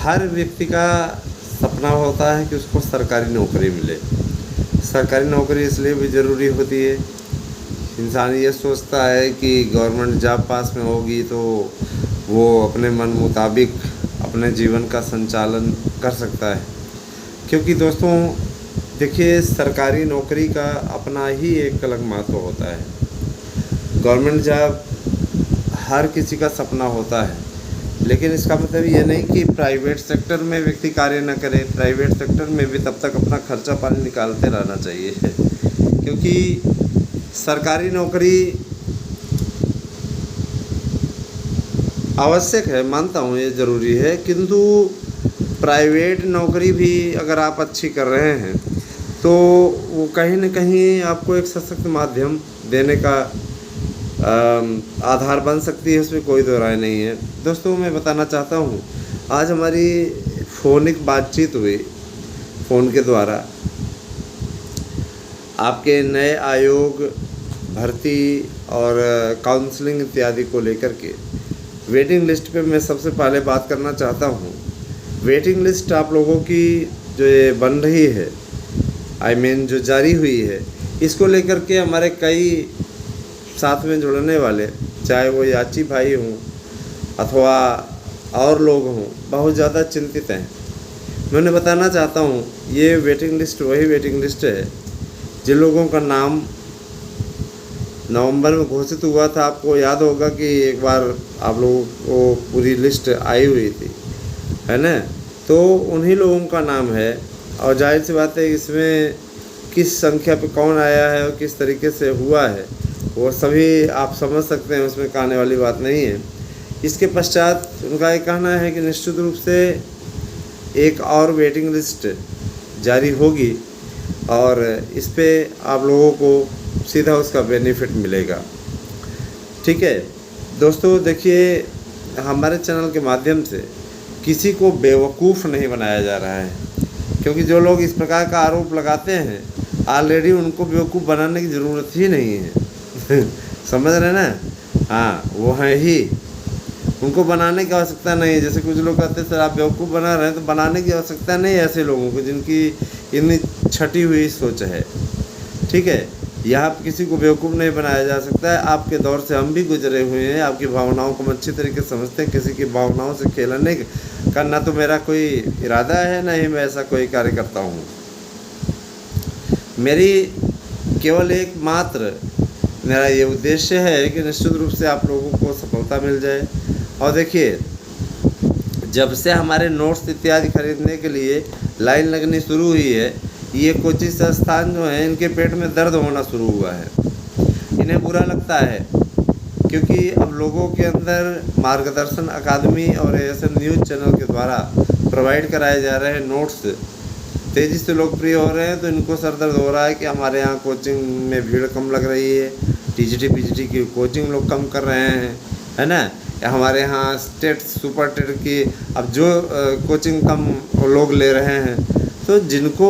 हर व्यक्ति का सपना होता है कि उसको सरकारी नौकरी मिले। सरकारी नौकरी इसलिए भी ज़रूरी होती है, इंसान ये सोचता है कि गवर्नमेंट जॉब पास में होगी तो वो अपने मन मुताबिक अपने जीवन का संचालन कर सकता है। क्योंकि दोस्तों देखिए, सरकारी नौकरी का अपना ही एक अलग महत्व होता है। गवर्नमेंट जॉब हर किसी का सपना होता है, लेकिन इसका मतलब ये नहीं कि प्राइवेट सेक्टर में व्यक्ति कार्य न करे। प्राइवेट सेक्टर में भी तब तक अपना खर्चा पानी निकालते रहना चाहिए क्योंकि सरकारी नौकरी आवश्यक है, मानता हूँ ये ज़रूरी है, किंतु प्राइवेट नौकरी भी अगर आप अच्छी कर रहे हैं तो वो कहीं न कहीं आपको एक सशक्त माध्यम देने का आधार बन सकती है, इसमें कोई दो राय नहीं है। दोस्तों मैं बताना चाहता हूँ, आज हमारी फ़ोनिक बातचीत हुई फ़ोन के द्वारा आपके नए आयोग, भर्ती और काउंसलिंग इत्यादि को लेकर के वेटिंग लिस्ट पे मैं सबसे पहले बात करना चाहता हूँ। वेटिंग लिस्ट आप लोगों की जो ये बन रही है, जो जारी हुई है, इसको लेकर के हमारे कई साथ में जुड़ने वाले, चाहे वो याची भाई हों अथवा और लोग हों, बहुत ज़्यादा चिंतित हैं। मैं उन्हें बताना चाहता हूँ, ये वेटिंग लिस्ट वही वेटिंग लिस्ट है जिन लोगों का नाम नवंबर में घोषित हुआ था। आपको याद होगा कि एक बार आप लोगों को पूरी लिस्ट आई हुई थी, है ना? तो उन्हीं लोगों का नाम है, और जाहिर सी बात है इसमें किस संख्या पे कौन आया है और किस तरीके से हुआ है वो सभी आप समझ सकते हैं, उसमें कहने वाली बात नहीं है। इसके पश्चात उनका ये कहना है कि निश्चित रूप से एक और वेटिंग लिस्ट जारी होगी और इस पे आप लोगों को सीधा उसका बेनिफिट मिलेगा। ठीक है दोस्तों, देखिए हमारे चैनल के माध्यम से किसी को बेवकूफ़ नहीं बनाया जा रहा है, क्योंकि जो लोग इस प्रकार का आरोप लगाते हैं ऑलरेडी उनको बेवकूफ़ बनाने की ज़रूरत ही नहीं है समझ रहे ना? हाँ, वो हैं ही, उनको बनाने की आवश्यकता नहीं है। जैसे कुछ लोग कहते हैं सर आप बेवकूफ़ बना रहे हैं, तो बनाने की आवश्यकता नहीं है ऐसे लोगों को जिनकी इतनी छटी हुई सोच है। ठीक है, यहाँ पर किसी को बेवकूफ़ नहीं बनाया जा सकता है। आपके दौर से हम भी गुजरे हुए हैं, आपकी भावनाओं को हम अच्छी तरीके से समझते हैं। किसी की भावनाओं से खेलने का ना तो मेरा कोई इरादा है, ना ही मैं ऐसा कोई कार्य करता हूँ। मेरी केवल एकमात्र मेरा ये उद्देश्य है कि निश्चित रूप से आप लोगों को सफलता मिल जाए। और देखिए, जब से हमारे नोट्स इत्यादि खरीदने के लिए लाइन लगनी शुरू हुई है, ये कोचिंग संस्थान जो हैं इनके पेट में दर्द होना शुरू हुआ है। इन्हें बुरा लगता है क्योंकि अब लोगों के अंदर मार्गदर्शन अकादमी और ASM न्यूज़ चैनल के द्वारा प्रोवाइड कराए जा रहे हैं नोट्स तेज़ी से लोकप्रिय हो रहे हैं, तो इनको सर दर्द हो रहा है कि हमारे यहाँ कोचिंग में भीड़ कम लग रही है, TGT PGT की कोचिंग लोग कम कर रहे हैं, है ना? या हमारे यहाँ स्टेट सुपर टेट की अब जो कोचिंग कम लोग ले रहे हैं, तो जिनको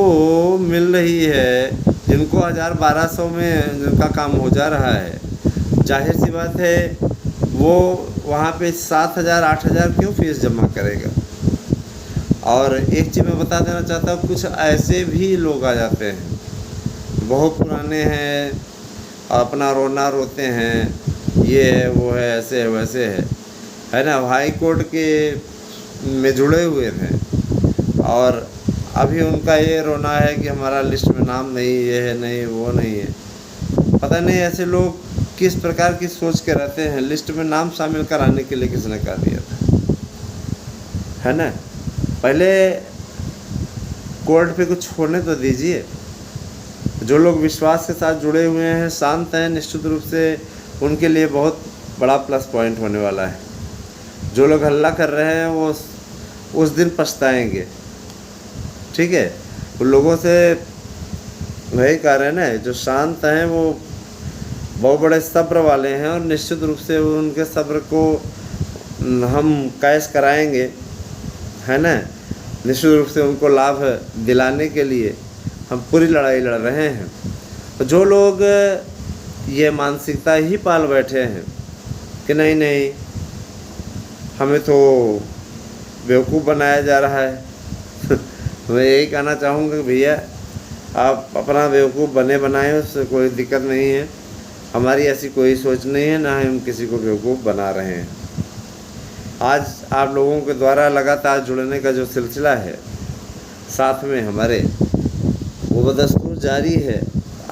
मिल रही है, जिनको 1000-1200 में जिनका काम हो जा रहा है, जाहिर सी बात है वो वहाँ पे 7000-8000 क्यों फीस जमा करेगा। और एक चीज़ मैं बता देना चाहता हूँ, कुछ ऐसे भी लोग आ जाते हैं, बहुत पुराने हैं, अपना रोना रोते हैं, ये है वो है, ऐसे है वैसे है ना? हाई कोर्ट के में जुड़े हुए थे और अभी उनका ये रोना है कि हमारा लिस्ट में नाम नहीं, ये है नहीं, वो नहीं है। पता नहीं ऐसे लोग किस प्रकार की सोच के रहते हैं। लिस्ट में नाम शामिल कराने के लिए किसने कह दिया था, है ना? पहले कोर्ट पे कुछ होने तो दीजिए। जो लोग विश्वास के साथ जुड़े हुए हैं, शांत हैं, निश्चित रूप से उनके लिए बहुत बड़ा प्लस पॉइंट होने वाला है। जो लोग हल्ला कर रहे हैं वो उस दिन पछताएंगे। ठीक है, उन लोगों से वही कह रहे हैं ना, जो शांत हैं वो बहुत बड़े सब्र वाले हैं और निश्चित रूप से उनके सब्र को हम कैश कराएंगे, है ना? निश्चित रूप से उनको लाभ दिलाने के लिए हम पूरी लड़ाई लड़ रहे हैं। तो जो लोग ये मानसिकता ही पाल बैठे हैं कि नहीं नहीं हमें तो बेवकूफ़ बनाया जा रहा है। मैं यही कहना चाहूँगा कि भैया आप अपना बेवकूफ़ बने बनाएं, उससे कोई दिक्कत नहीं है। हमारी ऐसी कोई सोच नहीं है, ना हम किसी को बेवकूफ़ बना रहे हैं। आज आप लोगों के द्वारा लगातार जुड़ने का जो सिलसिला है साथ में हमारे, वो बदस्तूर जारी है।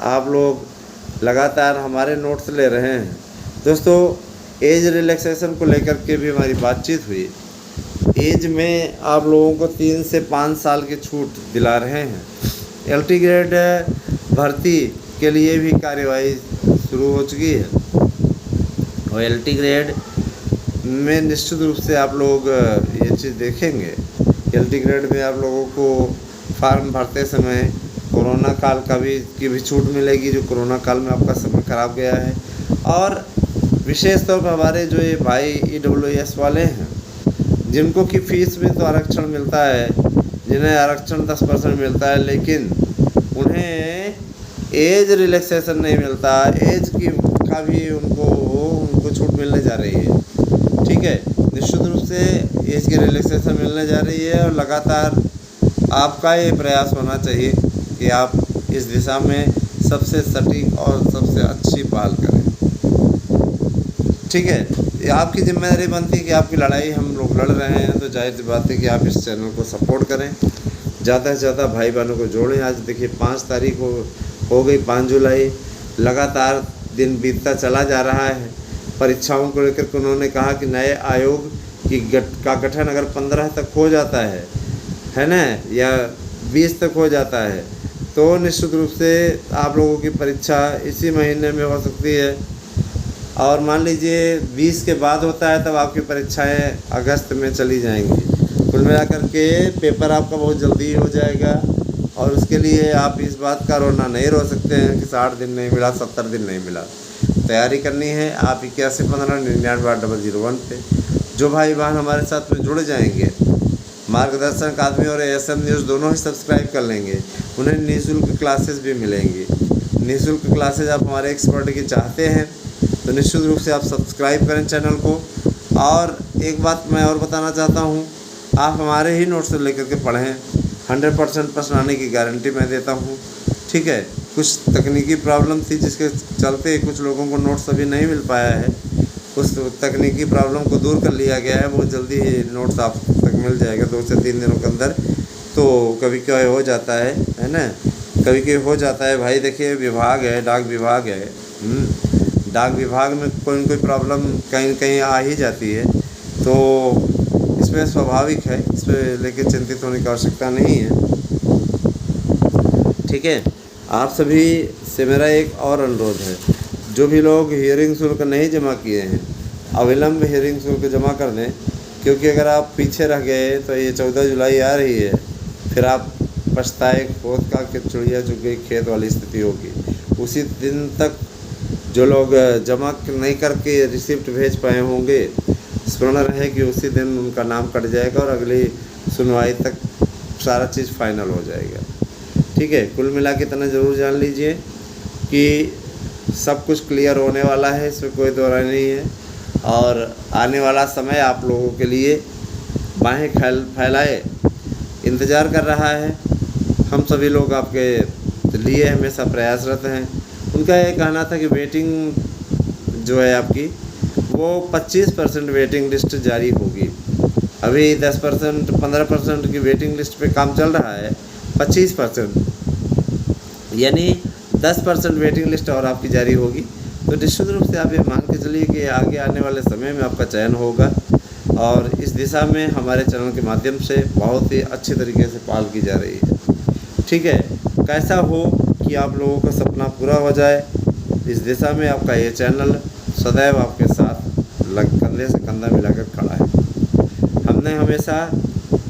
आप लोग लगातार हमारे नोट्स ले रहे हैं। दोस्तों, एज रिलैक्सेशन को लेकर के भी हमारी बातचीत हुई। एज में आप लोगों को 3 से 5 साल की छूट दिला रहे हैं। LT ग्रेड भर्ती के लिए भी कार्यवाही शुरू हो चुकी है और LT ग्रेड में निश्चित रूप से आप लोग ये चीज़ देखेंगे। LT ग्रेड में आप लोगों को फॉर्म भरते समय कोरोना काल की भी छूट मिलेगी, जो कोरोना काल में आपका समय खराब गया है। और विशेष तौर पर हमारे जो ये भाई EWS वाले हैं, जिनको कि फीस में तो आरक्षण मिलता है, जिन्हें आरक्षण 10% मिलता है, लेकिन उन्हें एज रिलैक्सेशन नहीं मिलता। एज की का भी उनको छूट मिलने जा रही है। ठीक है, निश्चित रूप से एज की रिलैक्सेशन मिलने जा रही है और लगातार आपका ये प्रयास होना चाहिए कि आप इस दिशा में सबसे सटीक और सबसे अच्छी पहल करें। ठीक है, ये आपकी जिम्मेदारी बनती है कि आपकी लड़ाई हम लोग लड़ रहे हैं, तो जाहिर सी बात है कि आप इस चैनल को सपोर्ट करें, ज़्यादा से ज़्यादा भाई बहनों को जोड़ें। आज देखिए 5 तारीख हो गई, 5 जुलाई, लगातार दिन बीतता चला जा रहा है। परीक्षाओं को लेकर के उन्होंने कहा कि नए आयोग का गठन अगर 15 तक हो जाता है ना, या 20 तक हो जाता है, तो निश्चित रूप से आप लोगों की परीक्षा इसी महीने में हो सकती है। और मान लीजिए 20 के बाद होता है, तब आपकी परीक्षाएं अगस्त में चली जाएंगी। कुल मिलाकर के पेपर आपका बहुत जल्दी हो जाएगा और उसके लिए आप इस बात का रोना नहीं रो सकते हैं कि 60 दिन नहीं मिला, 70 दिन नहीं मिला। तैयारी करनी है आप 8115998001 पे। जो भाई बहन हमारे साथ में जुड़ जाएंगे, मार्गदर्शन अकादमी और ASM न्यूज़ दोनों ही सब्सक्राइब कर लेंगे, उन्हें निःशुल्क क्लासेस भी मिलेंगी। निःशुल्क क्लासेस आप हमारे एक्सपर्ट की चाहते हैं तो निश्चित रूप से आप सब्सक्राइब करें चैनल को। और एक बात मैं और बताना चाहता हूँ, आप हमारे ही नोट्स लेकर के पढ़ें, 100% प्रश्न आने की गारंटी मैं देता हूँ। ठीक है, कुछ तकनीकी प्रॉब्लम थी जिसके चलते कुछ लोगों को नोट्स अभी नहीं मिल पाया है, उस तकनीकी प्रॉब्लम को दूर कर लिया गया है। बहुत जल्दी ही नोट्स आप तक मिल जाएगा, 2 से 3 दिनों के अंदर। तो कभी कभी हो जाता है ना, कभी कभी हो जाता है भाई। देखिए विभाग है, डाक विभाग है, डाक विभाग में कोई न कोई प्रॉब्लम कहीं न कहीं आ ही जाती है, तो इसमें स्वाभाविक है, इस पर लेके चिंतित होने की आवश्यकता नहीं है। ठीक है, आप सभी से मेरा एक और अनुरोध है, जो भी लोग हियरिंग शुल्क नहीं जमा किए हैं, अविलंब हियरिंग शुल्क जमा कर दें, क्योंकि अगर आप पीछे रह गए तो ये 14 जुलाई आ रही है, फिर आप पछताए खोद का कि चिड़िया चुग गई खेत वाली स्थिति होगी। उसी दिन तक जो लोग जमा नहीं करके रिसिप्ट भेज पाए होंगे, स्मरण रहे कि उसी दिन उनका नाम कट जाएगा और अगली सुनवाई तक सारा चीज़ फाइनल हो जाएगा। ठीक है, कुल मिला के इतना ज़रूर जान लीजिए कि सब कुछ क्लियर होने वाला है, इसमें कोई दो राय नहीं है। और आने वाला समय आप लोगों के लिए बाहें फैलाए इंतज़ार कर रहा है। हम सभी लोग आपके लिए हमेशा प्रयासरत हैं। उनका ये कहना था कि वेटिंग जो है आपकी, वो 25% वेटिंग लिस्ट जारी होगी। अभी 10% 15% की वेटिंग लिस्ट पे काम चल रहा है, 25% यानी 10% वेटिंग लिस्ट और आपकी जारी होगी। तो निश्चित रूप से आप ये मान के चलिए कि आगे आने वाले समय में आपका चयन होगा और इस दिशा में हमारे चैनल के माध्यम से बहुत ही अच्छी तरीके से पहल की जा रही है। ठीक है, कैसा हो कि आप लोगों का सपना पूरा हो जाए, इस दिशा में आपका ये चैनल सदैव आपके साथ कंधे से कंधा मिलाकर खड़ा है। हमने हमेशा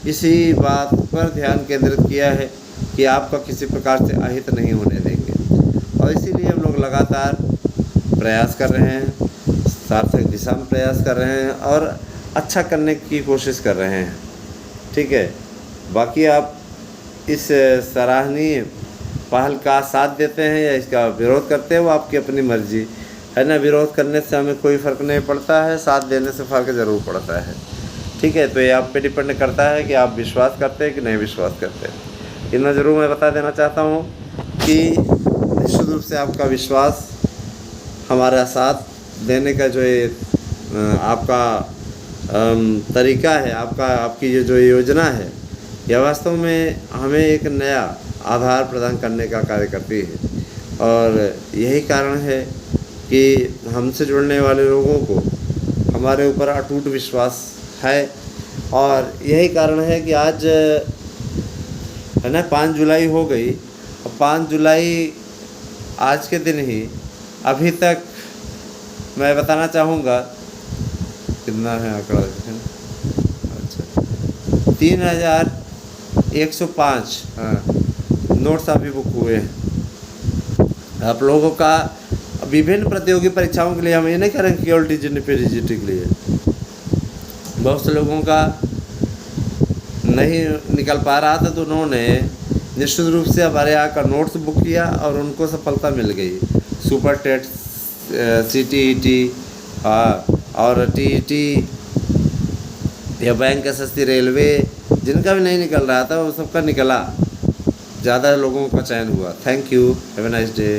इसी बात पर ध्यान केंद्रित किया है कि आपका किसी प्रकार से अहित नहीं होने देंगे और इसीलिए हम लोग लगातार प्रयास कर रहे हैं, सार्थक दिशा में प्रयास कर रहे हैं और अच्छा करने की कोशिश कर रहे हैं। ठीक है, बाकी आप इस सराहनीय पहल का साथ देते हैं या इसका विरोध करते हैं, वो आपकी अपनी मर्जी है ना। विरोध करने से हमें कोई फ़र्क नहीं पड़ता है, साथ देने से फ़र्क ज़रूर पड़ता है। ठीक है, तो ये आप पे डिपेंड करता है कि आप विश्वास करते हैं कि नहीं विश्वास करते हैं। इतना ज़रूर मैं बता देना चाहता हूँ कि निश्चित रूप से आपका विश्वास हमारा साथ देने का जो ये आपका तरीका है, आपकी ये जो योजना है, यह वास्तव में हमें एक नया आधार प्रदान करने का कार्य करती है। और यही कारण है कि हमसे जुड़ने वाले लोगों को हमारे ऊपर अटूट विश्वास है। और यही कारण है कि आज है ना 5 जुलाई हो गई, और 5 जुलाई आज के दिन ही अभी तक मैं बताना चाहूँगा कितना है आंकड़ा है ना, अच्छा 3105 नोट्स अभी बुक हुए हैं। आप लोगों का विभिन्न प्रतियोगी परीक्षाओं के लिए हम ये नहीं करेंगे केवल टीजीटी के लिए, बहुत से लोगों का नहीं निकल पा रहा था तो उन्होंने निश्चित रूप से हमारे यहाँ का नोट्स बुक किया और उनको सफलता मिल गई। सुपर टेट, CTET और TET या बैंक SSC, रेलवे, जिनका भी नहीं निकल रहा था वो सबका निकला, ज़्यादा लोगों का चयन हुआ। Thank you, have a nice day.